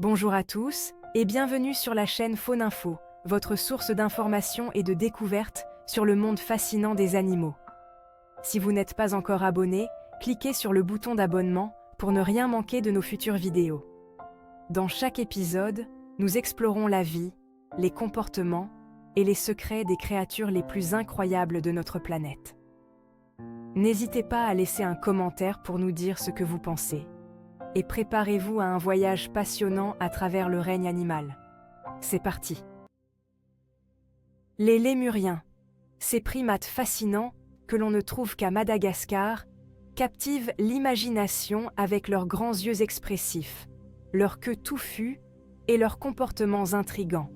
Bonjour à tous et bienvenue sur la chaîne Faune Info, votre source d'information et de découvertes sur le monde fascinant des animaux. Si vous n'êtes pas encore abonné, cliquez sur le bouton d'abonnement pour ne rien manquer de nos futures vidéos. Dans chaque épisode, nous explorons la vie, les comportements et les secrets des créatures les plus incroyables de notre planète. N'hésitez pas à laisser un commentaire pour nous dire ce que vous pensez. Et préparez-vous à un voyage passionnant à travers le règne animal. C'est parti! Les lémuriens, ces primates fascinants que l'on ne trouve qu'à Madagascar, captivent l'imagination avec leurs grands yeux expressifs, leur queue touffue et leurs comportements intrigants.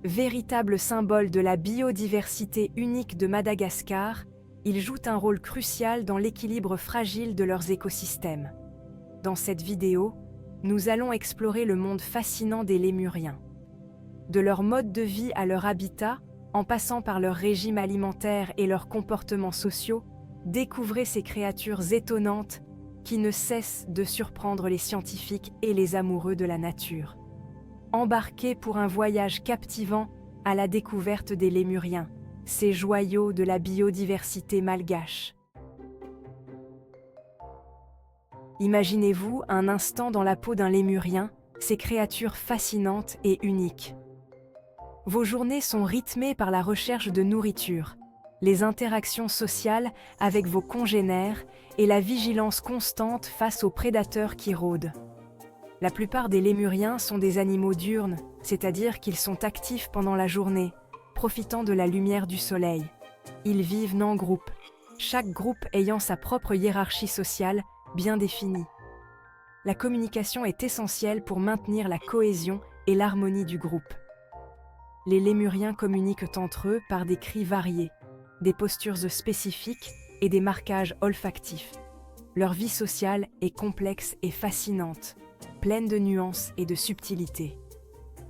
Véritables symboles de la biodiversité unique de Madagascar, ils jouent un rôle crucial dans l'équilibre fragile de leurs écosystèmes. Dans cette vidéo, nous allons explorer le monde fascinant des lémuriens. De leur mode de vie à leur habitat, en passant par leur régime alimentaire et leurs comportements sociaux, découvrez ces créatures étonnantes qui ne cessent de surprendre les scientifiques et les amoureux de la nature. Embarquez pour un voyage captivant à la découverte des lémuriens, ces joyaux de la biodiversité malgache. Imaginez-vous un instant dans la peau d'un lémurien, ces créatures fascinantes et uniques. Vos journées sont rythmées par la recherche de nourriture, les interactions sociales avec vos congénères et la vigilance constante face aux prédateurs qui rôdent. La plupart des lémuriens sont des animaux diurnes, c'est-à-dire qu'ils sont actifs pendant la journée, profitant de la lumière du soleil. Ils vivent en groupe, chaque groupe ayant sa propre hiérarchie sociale bien définie. La communication est essentielle pour maintenir la cohésion et l'harmonie du groupe. Les lémuriens communiquent entre eux par des cris variés, des postures spécifiques et des marquages olfactifs. Leur vie sociale est complexe et fascinante, pleine de nuances et de subtilités.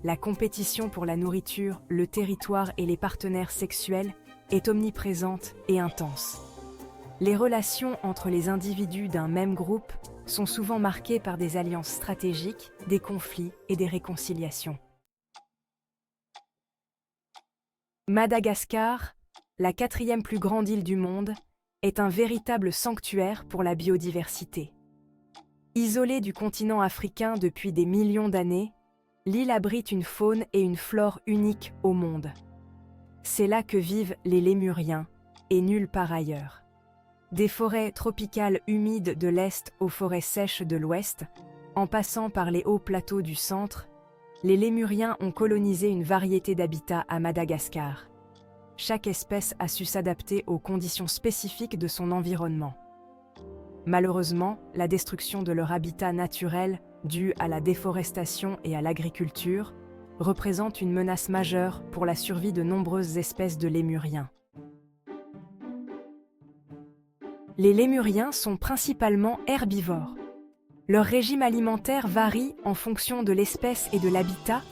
La compétition pour la nourriture, le territoire et les partenaires sexuels est omniprésente et intense. Les relations entre les individus d'un même groupe sont souvent marquées par des alliances stratégiques, des conflits et des réconciliations. Madagascar, la 4e plus grande île du monde, est un véritable sanctuaire pour la biodiversité. Isolée du continent africain depuis des millions d'années, l'île abrite une faune et une flore uniques au monde. C'est là que vivent les lémuriens, et nulle part ailleurs. Des forêts tropicales humides de l'Est aux forêts sèches de l'Ouest, en passant par les hauts plateaux du centre, les lémuriens ont colonisé une variété d'habitats à Madagascar. Chaque espèce a su s'adapter aux conditions spécifiques de son environnement. Malheureusement, la destruction de leur habitat naturel, due à la déforestation et à l'agriculture, représente une menace majeure pour la survie de nombreuses espèces de lémuriens. Les lémuriens sont principalement herbivores. Leur régime alimentaire varie en fonction de l'espèce et de l'habitat,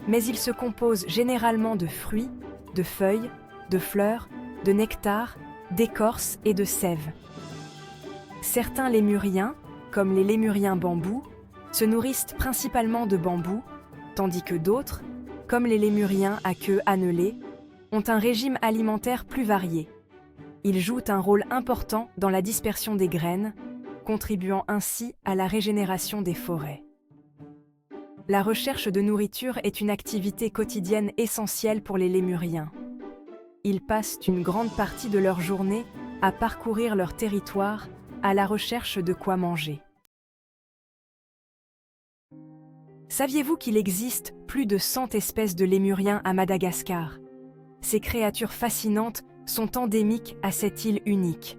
mais ils se composent généralement de fruits, de feuilles, de fleurs, de nectar, d'écorces et de sève. Certains lémuriens, comme les lémuriens bambous, se nourrissent principalement de bambou, tandis que d'autres, comme les lémuriens à queue annelée, ont un régime alimentaire plus varié. Ils jouent un rôle important dans la dispersion des graines, contribuant ainsi à la régénération des forêts. La recherche de nourriture est une activité quotidienne essentielle pour les lémuriens. Ils passent une grande partie de leur journée à parcourir leur territoire à la recherche de quoi manger. Saviez-vous qu'il existe plus de 100 espèces de lémuriens à Madagascar? Ces créatures fascinantes sont endémiques à cette île unique.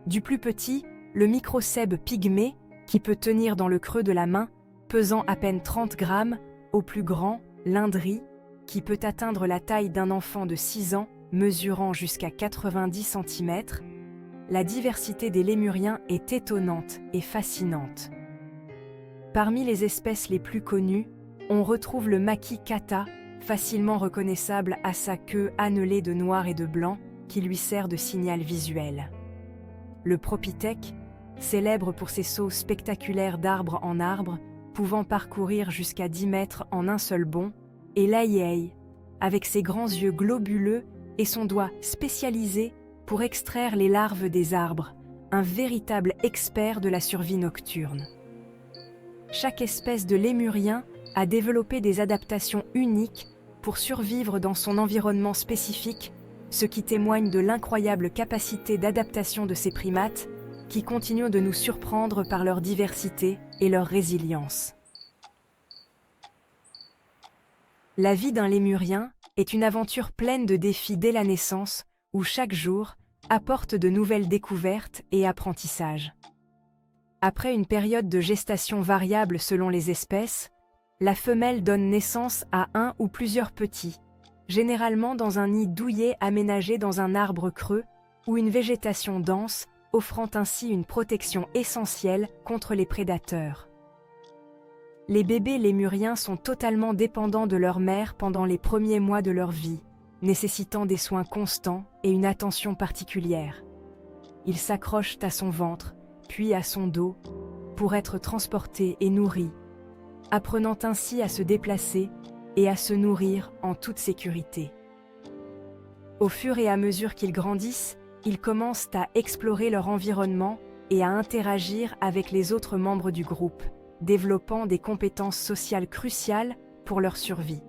Du plus petit, le microcèbe pygmée, qui peut tenir dans le creux de la main, pesant à peine 30 grammes, au plus grand, l'indri, qui peut atteindre la taille d'un enfant de 6 ans, mesurant jusqu'à 90 cm, la diversité des lémuriens est étonnante et fascinante. Parmi les espèces les plus connues, on retrouve le maki kata, facilement reconnaissable à sa queue annelée de noir et de blanc, qui lui sert de signal visuel. Le propithèque, célèbre pour ses sauts spectaculaires d'arbre en arbre, pouvant parcourir jusqu'à 10 mètres en un seul bond, et l'Aïeï, avec ses grands yeux globuleux et son doigt spécialisé pour extraire les larves des arbres, un véritable expert de la survie nocturne. Chaque espèce de lémurien a développé des adaptations uniques pour survivre dans son environnement spécifique, ce qui témoigne de l'incroyable capacité d'adaptation de ces primates qui continuent de nous surprendre par leur diversité et leur résilience. La vie d'un lémurien est une aventure pleine de défis dès la naissance, où chaque jour apporte de nouvelles découvertes et apprentissages. Après une période de gestation variable selon les espèces, la femelle donne naissance à un ou plusieurs petits, généralement dans un nid douillet aménagé dans un arbre creux ou une végétation dense, offrant ainsi une protection essentielle contre les prédateurs. Les bébés lémuriens sont totalement dépendants de leur mère pendant les premiers mois de leur vie, nécessitant des soins constants et une attention particulière. Ils s'accrochent à son ventre, puis à son dos, pour être transportés et nourris, apprenant ainsi à se déplacer et à se nourrir en toute sécurité. Au fur et à mesure qu'ils grandissent, ils commencent à explorer leur environnement et à interagir avec les autres membres du groupe, développant des compétences sociales cruciales pour leur survie.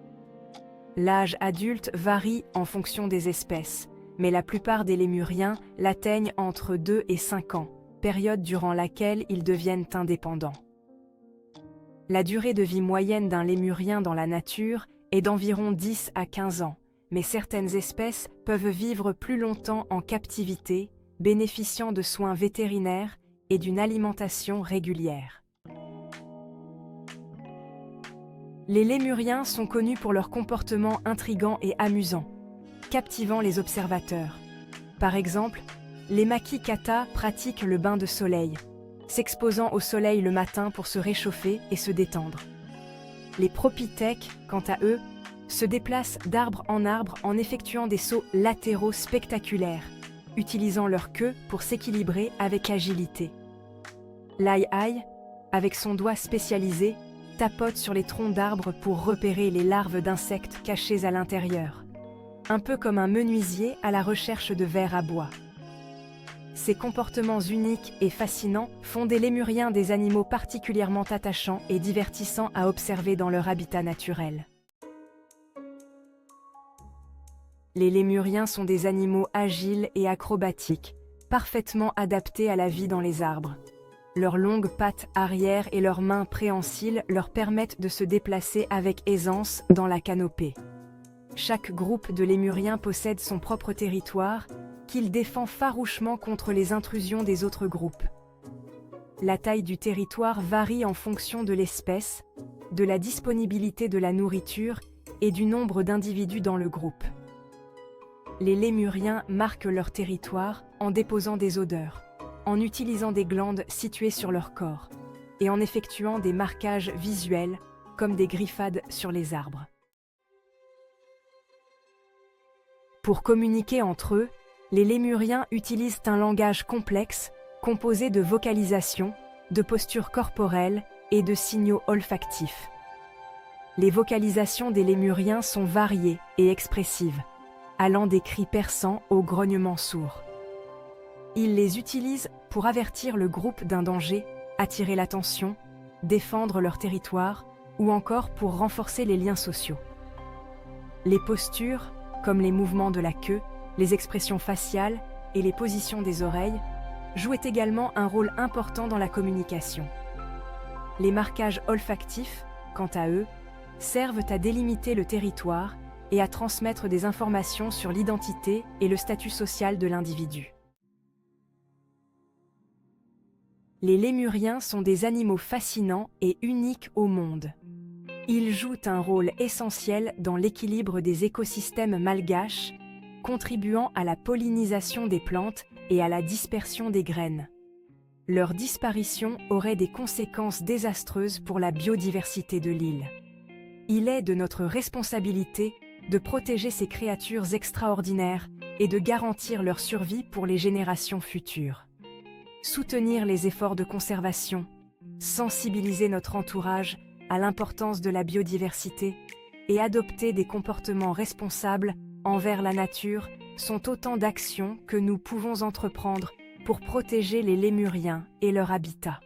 L'âge adulte varie en fonction des espèces, mais la plupart des lémuriens l'atteignent entre 2 et 5 ans, période durant laquelle ils deviennent indépendants. La durée de vie moyenne d'un lémurien dans la nature est d'environ 10 à 15 ans, mais certaines espèces peuvent vivre plus longtemps en captivité, bénéficiant de soins vétérinaires et d'une alimentation régulière. Les lémuriens sont connus pour leur comportement intrigant et amusant, captivant les observateurs. Par exemple, les makikata pratiquent le bain de soleil, s'exposant au soleil le matin pour se réchauffer et se détendre. Les propithèques, quant à eux, se déplacent d'arbre en effectuant des sauts latéraux spectaculaires, utilisant leur queue pour s'équilibrer avec agilité. L'Aïeï, avec son doigt spécialisé, tapote sur les troncs d'arbres pour repérer les larves d'insectes cachées à l'intérieur, un peu comme un menuisier à la recherche de vers à bois. Ces comportements uniques et fascinants font des lémuriens des animaux particulièrement attachants et divertissants à observer dans leur habitat naturel. Les lémuriens sont des animaux agiles et acrobatiques, parfaitement adaptés à la vie dans les arbres. Leurs longues pattes arrière et leurs mains préhensiles leur permettent de se déplacer avec aisance dans la canopée. Chaque groupe de lémuriens possède son propre territoire, qu'il défend farouchement contre les intrusions des autres groupes. La taille du territoire varie en fonction de l'espèce, de la disponibilité de la nourriture et du nombre d'individus dans le groupe. Les lémuriens marquent leur territoire en déposant des odeurs, en utilisant des glandes situées sur leur corps et en effectuant des marquages visuels comme des griffades sur les arbres. Pour communiquer entre eux, les lémuriens utilisent un langage complexe composé de vocalisations, de postures corporelles et de signaux olfactifs. Les vocalisations des lémuriens sont variées et expressives, allant des cris perçants aux grognements sourds. Ils les utilisent pour avertir le groupe d'un danger, attirer l'attention, défendre leur territoire ou encore pour renforcer les liens sociaux. Les postures, comme les mouvements de la queue, les expressions faciales et les positions des oreilles, jouent également un rôle important dans la communication. Les marquages olfactifs, quant à eux, servent à délimiter le territoire et à transmettre des informations sur l'identité et le statut social de l'individu. Les lémuriens sont des animaux fascinants et uniques au monde. Ils jouent un rôle essentiel dans l'équilibre des écosystèmes malgaches, contribuant à la pollinisation des plantes et à la dispersion des graines. Leur disparition aurait des conséquences désastreuses pour la biodiversité de l'île. Il est de notre responsabilité de protéger ces créatures extraordinaires et de garantir leur survie pour les générations futures. Soutenir les efforts de conservation, sensibiliser notre entourage à l'importance de la biodiversité et adopter des comportements responsables envers la nature sont autant d'actions que nous pouvons entreprendre pour protéger les lémuriens et leur habitat.